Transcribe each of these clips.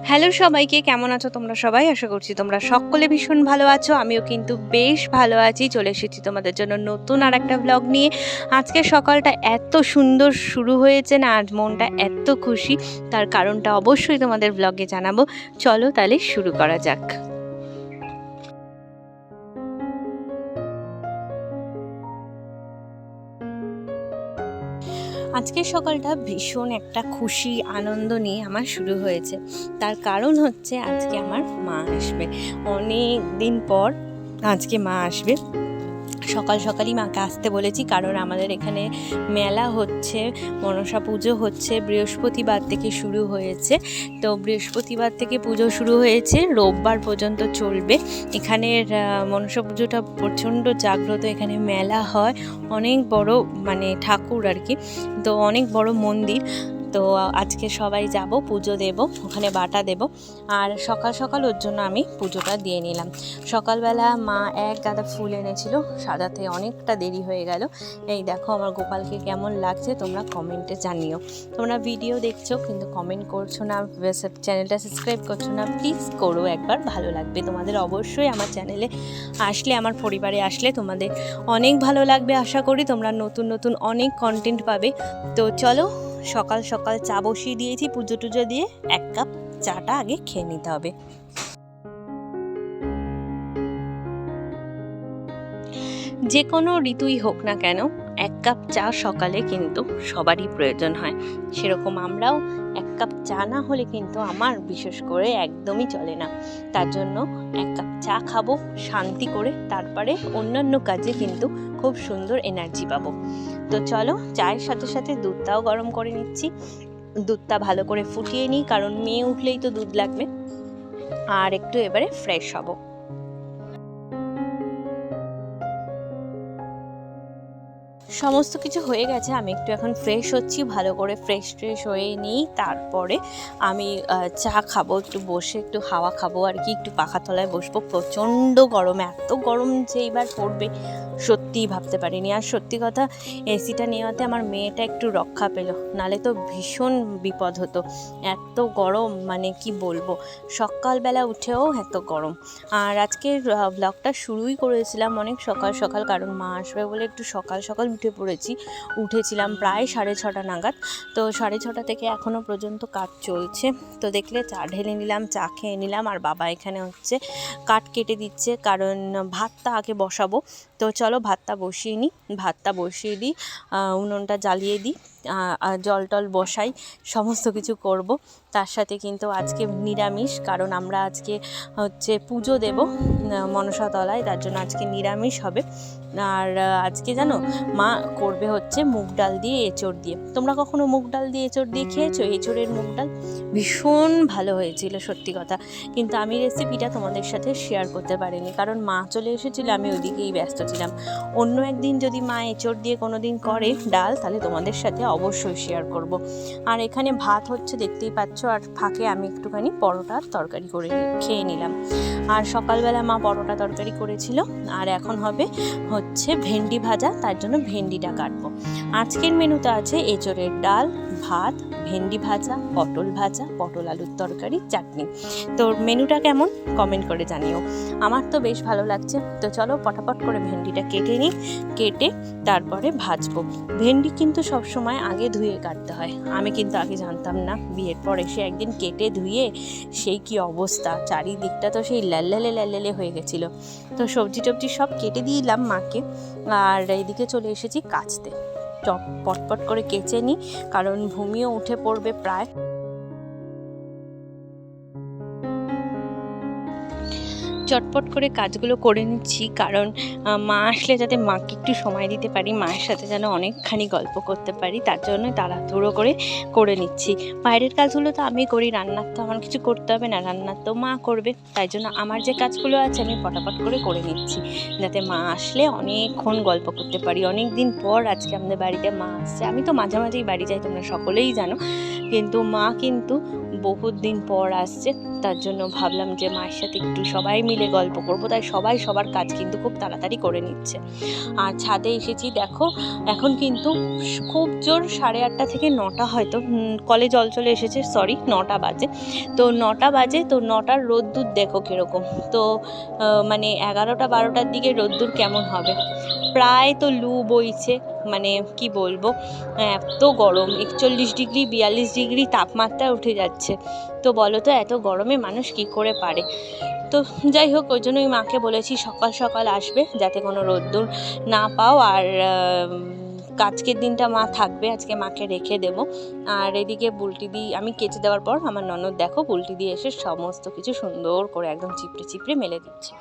Hello সবাইকে, কেমন আছো তোমরা সবাই? আশা করছি তোমরা সকলে ভীষণ ভালো আছো। আমিও কিন্তু বেশ ভালো আছি। চলে এসেছি তোমাদের জন্য নতুন আর একটা ব্লগ নিয়ে। আজকে সকালটা এত সুন্দর শুরু হয়েছে না, আজ মনটা এত খুশি, তার কারণটা অবশ্যই তোমাদের ব্লগে জানাবো। চলো তাহলে শুরু করা যাক। আজকের সকালটা ভীষণ একটা খুশি আনন্দ নিয়ে আমার শুরু হয়েছে। তার কারণ হচ্ছে আজকে আমার মা আসবে। অনেক দিন পর আজকে মা আসবে। সকাল সকালই মাকে আসতে বলেছি, কারণ আমাদের এখানে মেলা হচ্ছে, মনসা পুজো হচ্ছে, বৃহস্পতিবার থেকে শুরু হয়েছে। তো বৃহস্পতিবার থেকে পুজো শুরু হয়েছে, রোববার পর্যন্ত চলবে। এখানের মনসা পুজোটা প্রচণ্ড জাগ্রত। এখানে মেলা হয়, অনেক বড় মানে ঠাকুর আর কি, তো অনেক বড় মন্দির। তো আজকে সবাই যাব, পুজো দেব, ওখানে বাটা দেব। আর সকাল সকাল ওর জন্য আমি পুজোটা দিয়ে নিলাম। সকালবেলা মা এক গাদা ফুল এনেছিল, সাজাতে অনেকটা দেরি হয়ে গেল। এই দেখো আমার গোপালকে কেমন লাগছে তোমরা কমেন্টে জানিও। তোমরা ভিডিও দেখছো কিন্তু কমেন্ট করছো না, চ্যানেলটা সাবস্ক্রাইব করছো না, প্লিজ করো একবার, ভালো লাগবে তোমাদের অবশ্যই। আমার চ্যানেলে আসলে, আমার পরিবারে আসলে তোমাদের অনেক ভালো লাগবে। আশা করি তোমরা নতুন নতুন অনেক কন্টেন্ট পাবে। তো চলো, সকাল সকাল চা বসিয়ে দিয়েছি, পুজো টুজো দিয়ে এক কাপ চাটা আগে খেয়ে নিতে হবে। যে কোনো ঋতুই হোক না কেন, এক কাপ চা সকালে কিন্তু সবারই প্রয়োজন হয়। সেরকম আমরাও এক কাপ চা না হলে কিন্তু আমার বিশেষ করে একদমই চলে না। তার জন্য এক কাপ চা খাবো শান্তি করে, তারপরে অন্যান্য কাজে কিন্তু খুব সুন্দর এনার্জি পাবো। তো চলো, চায়ের সাথে সাথে দুধটাও গরম করে নিচ্ছি। দুধটা ভালো করে ফুটিয়ে নিই, কারণ মেয়ে উঠলেই তো দুধ লাগবে। আর একটু এবারে ফ্রেশ হব। সমস্ত কিছু হয়ে গেছে, আমি একটু এখন ফ্রেশ হচ্ছি, ভালো করে ফ্রেশ হয়ে নিই। তারপরে আমি চা খাবো, একটু বসে একটু হাওয়া খাবো আর কি, একটু পাখার তলায় বসবো। প্রচণ্ড গরম, এত গরম যে এইবার পড়বে সত্যিই ভাবতে পারিনি। আর সত্যি কথা, এসিটা নেওয়াতে আমার মেয়েটা একটু রক্ষা পেল, নালে তো ভীষণ বিপদ হতো। এত গরম মানে কি বলবো, সকালবেলা উঠেও এত গরম। আর আজকের ব্লগটা শুরুই করেছিলাম অনেক সকাল সকাল, কারণ মা আসবে বলে একটু সকাল সকাল উঠেছিলাম প্রায় 6:30 নাগাদ। তো 6:30 থেকে এখনও পর্যন্ত কাজ চলছে। তো দেখলে চা ঢেলে নিলাম, চা খেয়ে নিলাম। আর বাবা এখানে হচ্ছে কাঠ কেটে দিচ্ছে, কারণ ভাতটা আগে বসাবো। তো চলো ভাতটা বসিয়ে দিই, উনুনটা জ্বালিয়ে দিই, জল টল বসাই, সমস্ত কিছু করব। তার সাথে কিন্তু আজকে নিরামিষ, কারণ আমরা আজকে হচ্ছে পুজো দেব মনসা তলায়, তার জন্য আজকে নিরামিষ হবে। আর আজকে জানো মা করবে হচ্ছে মুগ ডাল দিয়ে এঁচড় দিয়ে। তোমরা কখনো মুগ ডাল দিয়ে এঁচড় দিয়ে খেয়েছো? এঁচড়ের মুগ ডাল ভীষণ ভালো হয়েছিল সত্যি কথা, কিন্তু আমি রেসিপিটা তোমাদের সাথে শেয়ার করতে পারিনি, কারণ মা চলে এসেছিল, আমি ওইদিকেই ব্যস্ত ছিলাম। অন্য একদিন যদি মা এঁচড় দিয়ে কোনো দিন করে ডাল, তাহলে তোমাদের সাথে অবশ্যই শেয়ার করব। আর এখানে ভাত হচ্ছে দেখতেই পাচ্ছ, আর ফাঁকে আমি একটুখানি পরোটার তরকারি করে খেয়ে নিলাম। আর সকালবেলা মা পরোটা তরকারি করেছিল। আর এখন হবে হচ্ছে ভেন্ডি ভাজা, তার জন্য ভেন্ডিটা কাটবো। আজকের মেনুতে আছে এঁচড়ের ডাল, ভাত, ভেন্ডি ভাজা, পটল আলুর তরকারি, চাটনি। তো মেনুটা কেমন কমেন্ট করে জানিও, আমার তো বেশ ভালো লাগছে। তো চলো পটাপট করে ভেন্ডিটা কেটে তারপরে ভাজবো। ভেন্ডি কিন্তু সবসময় আগে ধুয়ে কাটতে হয়, আমি কিন্তু আগে জানতাম না। বিয়ের পর এসে একদিন কেটে ধুয়ে সেই কি অবস্থা, চারিদিকটা তো সেই ল্যালে হয়ে গেছিলো। তো সবজি টবজি সব কেটে দিলাম মাকে, আর এইদিকে চলে এসেছি কাচতে। পটপট করে কেচে নিই, কারণ ভূমিও উঠে পড়বে প্রায়। চটপট করে কাজগুলো করে নিচ্ছি, কারণ মা আসলে যাতে মাকে একটু সময় দিতে পারি, মায়ের সাথে যেন অনেকখানি গল্প করতে পারি, তার জন্য তাড়াহুড়ো করে নিচ্ছি। বাইরের কাজগুলো তো আমি করি, রান্নার তো আমার কিছু করতে হবে না, রান্নার তো মা করবে। তাই জন্য আমার যে কাজগুলো আছে আমি ফটাফট করে নিচ্ছি, যাতে মা আসলে অনেকক্ষণ গল্প করতে পারি। অনেক দিন পর আজকে আমাদের বাড়িতে মা আসছে। আমি তো মাঝে মাঝেই বাড়ি যাই, তোমরা সকলেই জানো, কিন্তু মা কিন্তু বহুত দিন পর আসছে, তার জন্য ভাবলাম যে মায়ের সাথে একটু সবাই মিলে গল্প করবো, তাই সবাই সবার কাজ কিন্তু খুব তাড়াতাড়ি করে নিচ্ছে। আর ছাদে এসেছি, দেখো এখন কিন্তু খুব জোর 8:30 থেকে 9টা, হয়তো কলে জল চলে এসেছে, সরি 9টা বাজে। তো 9টা বাজে, তো 9টার রোদ্দুর দেখো কীরকম। তো মানে 11টা 12টার দিকে রোদ্দুর কেমন হবে, প্রায় তো লু বইছে, মানে কি বলবো, এত গরম, 41 ডিগ্রি 42 ডিগ্রি তাপমাত্রা উঠে যাচ্ছে। তো বলো তো এত গরমে মানুষ কি করে পারে। তো যাই হোক, ওই জন্যই মাকে বলেছি সকাল সকাল আসবে, যাতে কোনো রোদ্দুর না পাও। আর আজকের দিনটা মা থাকবে, আজকে মাকে রেখে দেবো। আর এদিকে বুলটি দি আমি কেচে দেওয়ার পর আমার ননদ দেখো বুলটি দিয়ে এসে সমস্ত কিছু সুন্দর করে একদম চিপড়ে চিপড়ে মেলে দিচ্ছে।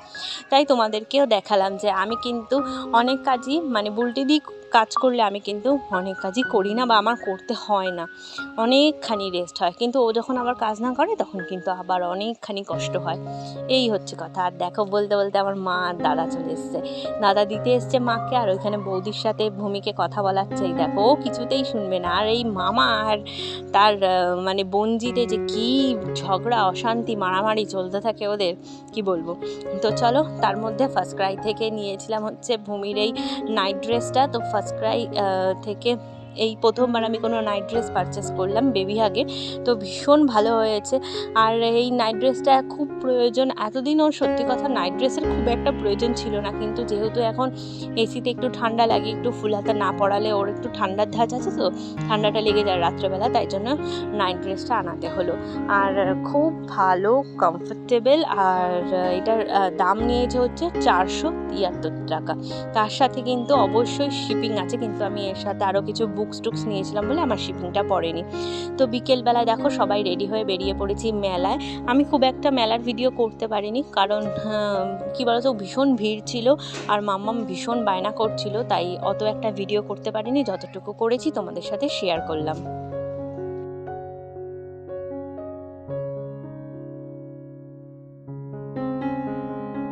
তাই তোমাদেরকেও দেখালাম যে আমি কিন্তু অনেক কাজই, মানে বুলটি দি কাজ করলে আমি কিন্তু অনেক কাজই করি না, বা আমার করতে হয় না, অনেকখানি রেস্ট হয়। কিন্তু ও যখন আবার কাজ না করে তখন কিন্তু আবার অনেকখানি কষ্ট হয়, এই হচ্ছে কথা। আর দেখো বলতে বলতে আমার মা আর দাদা চলে এসছে, দাদা দিতে এসছে মাকে, আর ওইখানে বৌদির সাথে ভূমিকে কথা বলাচ্ছে। এই দেখো ও কিছুতেই শুনবে না। আর এই মামা আর তার মানে বঞ্জিতে যে কি ঝগড়া অশান্তি মারামারি চলতে থাকে ওদের, কি বলবো। তো চলো, তার মধ্যে ফার্স্ট ক্রাই থেকে নিয়েছিলাম হচ্ছে ভূমির এই নাইট ড্রেসটা। তো ফার্স্ট ক্রাই থেকে এই প্রথমবার আমি কোনো নাইট ড্রেস পারচেস করলাম বেবি হাগে, তো ভীষণ ভালো হয়েছে। আর এই নাইট ড্রেসটা খুব প্রয়োজন, এতদিন ওর সত্যি কথা নাইট ড্রেসের খুব একটা প্রয়োজন ছিল না, কিন্তু যেহেতু এখন এসিতে একটু ঠান্ডা লাগে, একটু ফুল হাতা না পরালে ওর একটু ঠান্ডার ধাঁচ আছে, তো ঠান্ডাটা লেগে যায় রাত্রেবেলা, তাই জন্য নাইট ড্রেসটা আনাতে হলো। আর খুব ভালো, কমফোর্টেবল। আর এটার দাম নিয়েছে হচ্ছে 473 টাকা। তার সাথে কিন্তু অবশ্যই শিপিং আছে, কিন্তু আমি এর সাথে আরও কিছু বুকস টুকস নিয়েছিলাম বলে আমার শিপিংটা পড়েনি। তো বিকেলবেলায় দেখো সবাই রেডি হয়ে বেরিয়ে পড়েছি মেলায়। আমি খুব একটা মেলার ভিডিও করতে পারিনি, কারণ কি বলতো ভীষণ ভিড় ছিল, আর মাম্মাম ভীষণ বায়না করছিল, তাই অত একটা ভিডিও করতে পারিনি। যতটুকু করেছি তোমাদের সাথে শেয়ার করলাম।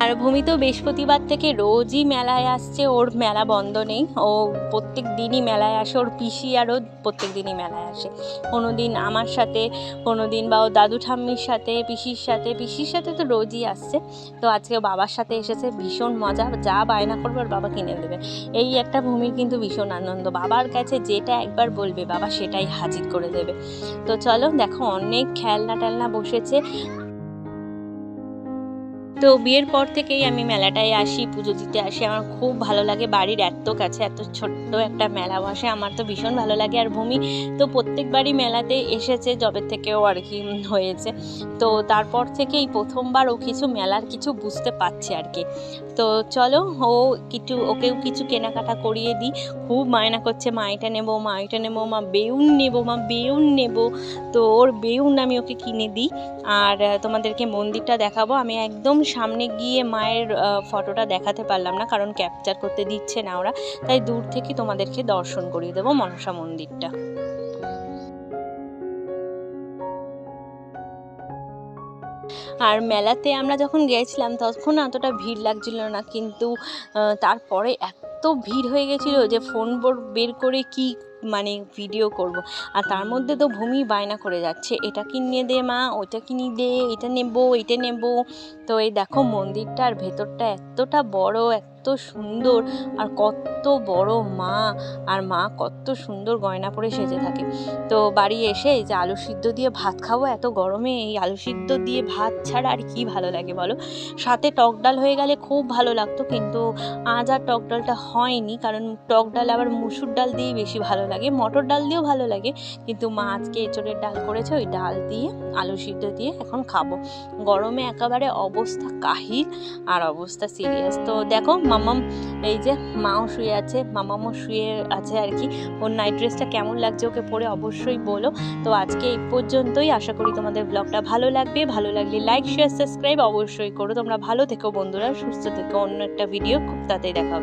আর ভূমি তো বৃহস্পতিবার থেকে রোজই মেলায় আসছে, ওর মেলা বন্ধ নেই, ও প্রত্যেক দিনই মেলায় আসে। ওর পিসি আরও প্রত্যেক দিনই মেলায় আসে, কোনো দিন আমার সাথে, কোনো দিন বা ও দাদু ঠাম্মির সাথে, পিসির সাথে তো রোজই আসছে। তো আজকে বাবার সাথে এসেছে, ভীষণ মজা, যা বায়না করবে ওর বাবা কিনে দেবে, এই একটা ভূমির কিন্তু ভীষণ আনন্দ, বাবার কাছে যেটা একবার বলবে বাবা সেটাই হাজির করে দেবে। তো চলো দেখো অনেক খেলনা টেলনা বসেছে। তো বিয়ের পর থেকেই আমি মেলাটায় আসি, পুজো দিতে আসি, আমার খুব ভালো লাগে। বাড়ির এত কাছে এত ছোট্ট একটা মেলা বসে, আমার তো ভীষণ ভালো লাগে। আর ভূমি তো প্রত্যেকবারই মেলাতে এসেছে, যবে থেকেও আর কি হয়েছে। তো তারপর থেকেই প্রথমবার ও কিছু মেলার কিছু বুঝতে পারছে আর কি। তো চলো ওকেও কিছু কেনাকাটা করিয়ে দিই। খুব মায়না করছে, মা এটা নেবো, মা এটা নেবো, মা বেলুন নেবো, মা বেলুন নেবো। তো ওর বেলুন আমি ওকে কিনে দিই। আর তোমাদেরকে মন্দিরটা দেখাবো। আমি একদম সামনে গিয়ে মায়ের ফটোটা দেখাতে পারলাম না, কারণ ক্যাপচার করতে দিচ্ছে না ওরা, তাই দূর থেকে তোমাদেরকে দর্শন করিয়ে দেবো মনসা মন্দিরটা। আর মেলাতে আমরা যখন গিয়েছিলাম তখন অতটা ভিড় লাগছিল না, কিন্তু তারপরে এত ভিড় হয়ে গেছিলো যে ফোন বের করে কি মানে ভিডিও করব। আর তার মধ্যে তো ভূমি বায়না করে যাচ্ছে, এটা কিনে দে মা, ওটা কিনে দে, এটা নেব। তো এই দেখো মন্দিরটার ভেতরটা এতটা বড়, এত সুন্দর, আর কত বড় মা, আর মা কত সুন্দর গয়না পরে সেজে থাকে। তো বাড়ি এসে এই যে আলু সিদ্ধ দিয়ে ভাত খাবো, এত গরমে এই আলু সিদ্ধ দিয়ে ভাত ছাড়া আর কি ভালো লাগে বলো। সাথে টক ডাল হয়ে গেলে খুব ভালো লাগতো, কিন্তু আজ আর টক ডালটা হয়নি, কারণ টক ডাল আবার মুসুর ডাল দিয়েই বেশি ভালো লাগে, মটর ডাল দিয়েও ভালো লাগে, কিন্তু মা আজকে এঁচোড়ের ডাল করেছে, ওই ডাল দিয়ে আলু সিদ্ধ দিয়ে এখন খাবো। গরমে একেবারে অবস্থা কাহিল আর অবস্থা সিরিয়াস। তো দেখো মামাম, এই যে মাও শুয়ে আছে, মামামও শুয়ে আছে আর কি। ওর নাইট ড্রেসটা কেমন লাগছে ওকে পরে অবশ্যই বলো। তো আজকে এই পর্যন্তই, আশা করি তোমাদের ব্লগটা ভালো লাগবে। ভালো লাগলে লাইক শেয়ার সাবস্ক্রাইব অবশ্যই করো। তোমরা ভালো থেকো বন্ধুরা, সুস্থ থেকো। অন্য একটা ভিডিও খুব তাড়াতাড়ি দেখা হবে।